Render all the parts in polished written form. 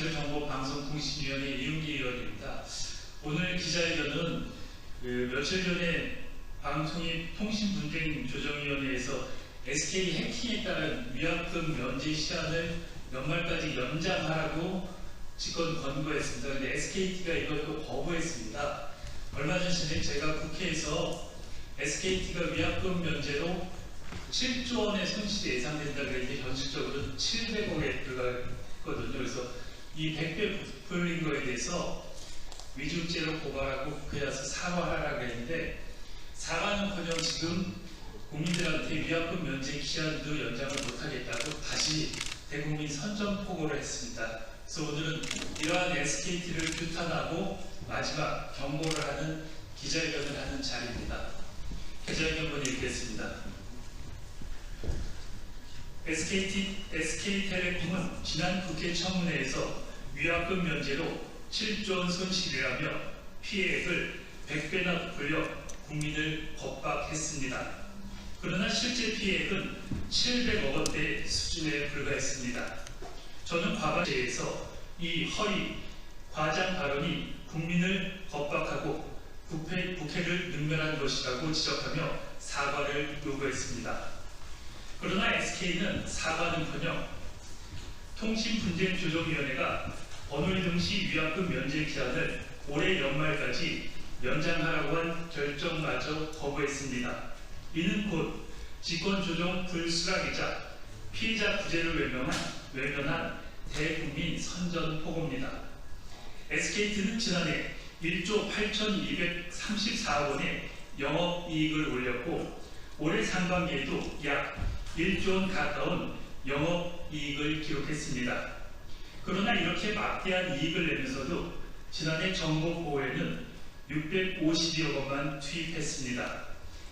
기술정보방송통신위원회 이윤기 의원입니다. 오늘 기자회견은 며칠 전에 방송통신분쟁조정위원회에서 SK 해킹에 따른 위약금 면제 시한을 연말까지 연장하라고 직권 권고했습니다. 그런데 SKT가 이걸 또 거부했습니다. 얼마 전에 제가 국회에서 SKT가 위약금 면제로 7조 원의 손실이 예상된다 그랬는데 현실적으로 700억에 불과했거든요. 그래서 이 100배 부풀린 거에 대해서 위증죄로 고발하고 국회에 와서 사과하라고 했는데 사과는커녕 지금 국민들한테 위약금 면제 기한도 연장을 못하겠다고 다시 대국민 선전포고를 했습니다. 그래서 오늘은 이러한 SKT를 규탄하고 마지막 경고를 하는 기자회견을 하는 자리입니다. 기자회견문 읽겠습니다. SK텔레콤은 지난 국회 청문회에서 위약금 면제로 7조 원 손실이라며 피해액을 100배나 부풀려 국민을 겁박했습니다. 그러나 실제 피해액은 700억 원대 수준에 불과했습니다. 저는 과반제에서 이 허위, 과장 발언이 국민을 겁박하고 국회를 능멸한 것이라고 지적하며 사과를 요구했습니다. 그러나 SK는 사과는커녕 통신분쟁조정위원회가 번호이동시 위약금 면제 기한을 올해 연말까지 연장하라고 한 결정마저 거부했습니다. 이는 곧 직권조정 불수락이자 피해자 구제를 외면한 대국민 선전포고입니다. SKT는 지난해 1조 8,234억 원의 영업이익을 올렸고 올해 상반기에도 약 1조 원 가까운 영업이익을 기록했습니다. 그러나 이렇게 막대한 이익을 내면서도 지난해 정보보호에는 652억 원만 투입했습니다.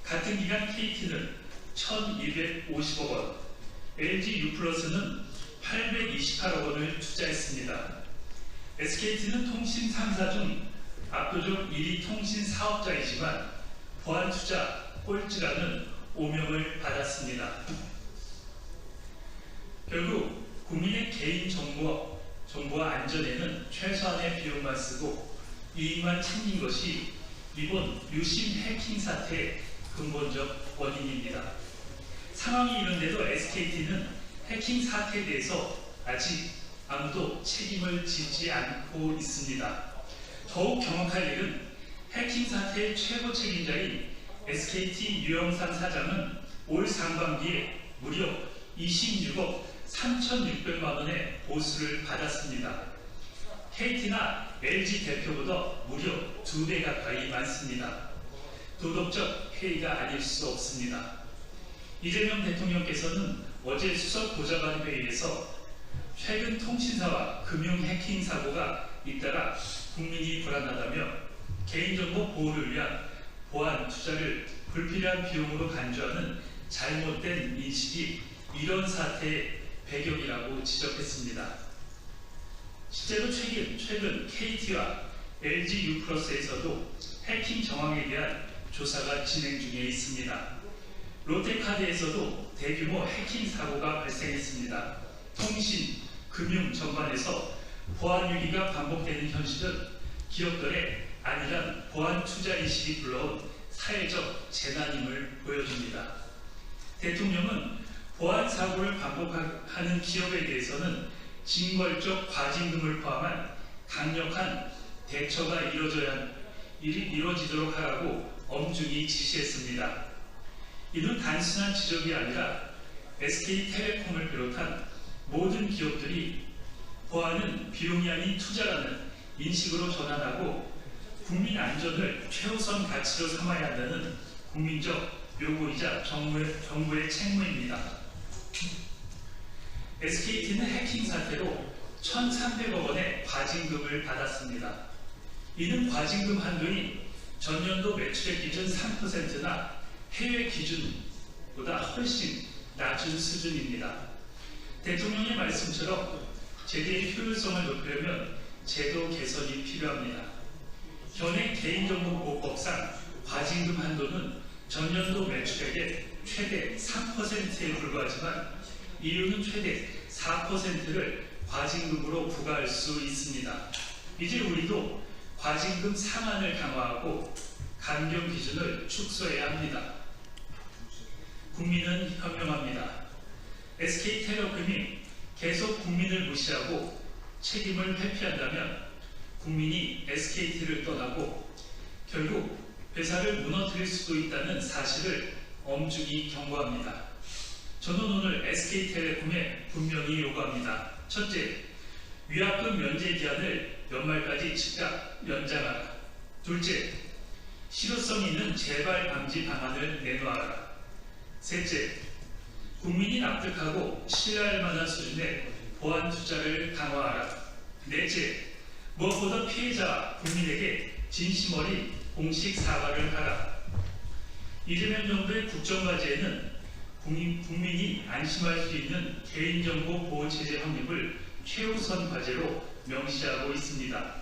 같은 기간 KT는 1,250억 원, LG유플러스는 828억 원을 투자했습니다. SKT는 통신 3사 중 압도적 1위 통신 사업자이지만 보안투자 꼴찌라는 오명을 받았습니다. 결국 국민의 개인 정보와 안전에는 최소한의 비용만 쓰고 이익만 챙긴 것이 이번 유심 해킹 사태의 근본적 원인입니다. 상황이 이런데도 SKT는 해킹 사태에 대해서 아직 아무도 책임을 지지 않고 있습니다. 더욱 경악할 일은 해킹 사태의 최고 책임자인 SKT 유영상 사장은 올 상반기에 무려 26억 3,600만 원의 보수를 받았습니다. KT나 LG 대표보다 무려 2배 가까이 많습니다. 도덕적 해이가 아닐 수 없습니다. 이재명 대통령께서는 어제 수석 보좌관 회의에서 최근 통신사와 금융 해킹 사고가 잇따라 국민이 불안하다며 개인정보 보호를 위한 보안 투자를 불필요한 비용으로 간주하는 잘못된 인식이 이런 사태의 배경이라고 지적했습니다. 실제로 최근 KT와 LG유플러스에서도 해킹 정황에 대한 조사가 진행 중에 있습니다. 롯데카드에서도 대규모 해킹 사고가 발생했습니다. 통신, 금융 전반에서 보안 위기가 반복되는 현실은 기업들의 안일한 보안 투자 인식이 불러온 사회적 재난임을 보여줍니다. 대통령은 보안 사고를 반복하는 기업에 대해서는 징벌적 과징금을 포함한 강력한 대처가 이루어지도록 하라고 엄중히 지시했습니다. 이는 단순한 지적이 아니라 SK텔레콤을 비롯한 모든 기업들이 보안은 비용이 아닌 투자라는 인식으로 전환하고 국민 안전을 최우선 가치로 삼아야 한다는 국민적 요구이자 정부의 책무입니다. SKT는 해킹 사태로 1,300억 원의 과징금을 받았습니다. 이는 과징금 한도인 전년도 매출액 기준 3%나 해외 기준보다 훨씬 낮은 수준입니다. 대통령의 말씀처럼 제도의 효율성을 높이려면 제도 개선이 필요합니다. 현행 개인정보보호법상 과징금 한도는 전년도 매출액의 최대 3%에 불과하지만 이유는 최대 4%를 과징금으로 부과할 수 있습니다. 이제 우리도 과징금 상한을 강화하고 감경 기준을 축소해야 합니다. 국민은 현명합니다. SK텔레콤이 계속 국민을 무시하고 책임을 회피한다면 국민이 SKT를 떠나고 결국 회사를 무너뜨릴 수도 있다는 사실을 엄중히 경고합니다. 저는 오늘 SK텔레콤에 분명히 요구합니다. 첫째, 위약금 면제 기한을 연말까지 즉각 연장하라. 둘째, 실효성 있는 재발 방지 방안을 내놓아라. 셋째, 국민이 납득하고 신뢰할 만한 수준의 보안 투자를 강화하라. 넷째, 무엇보다 피해자 국민에게 진심 어린 공식 사과를 하라. 이재명 정부의 국정과제에는 국민이 안심할 수 있는 개인정보 보호체제 확립을 최우선 과제로 명시하고 있습니다.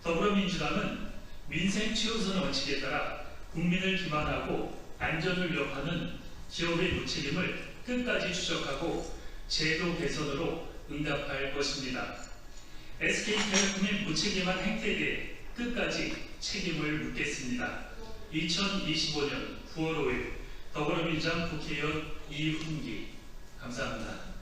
더불어민주당은 민생 최우선 원칙에 따라 국민을 기만하고 안전을 위협하는 기업의 무책임을 끝까지 추적하고 제도 개선으로 응답할 것입니다. SK텔레콤의 무책임한 행태에 대해 끝까지 책임을 묻겠습니다. 2025년 9월 5일 더불어민주당 국회의원 이훈기. 감사합니다.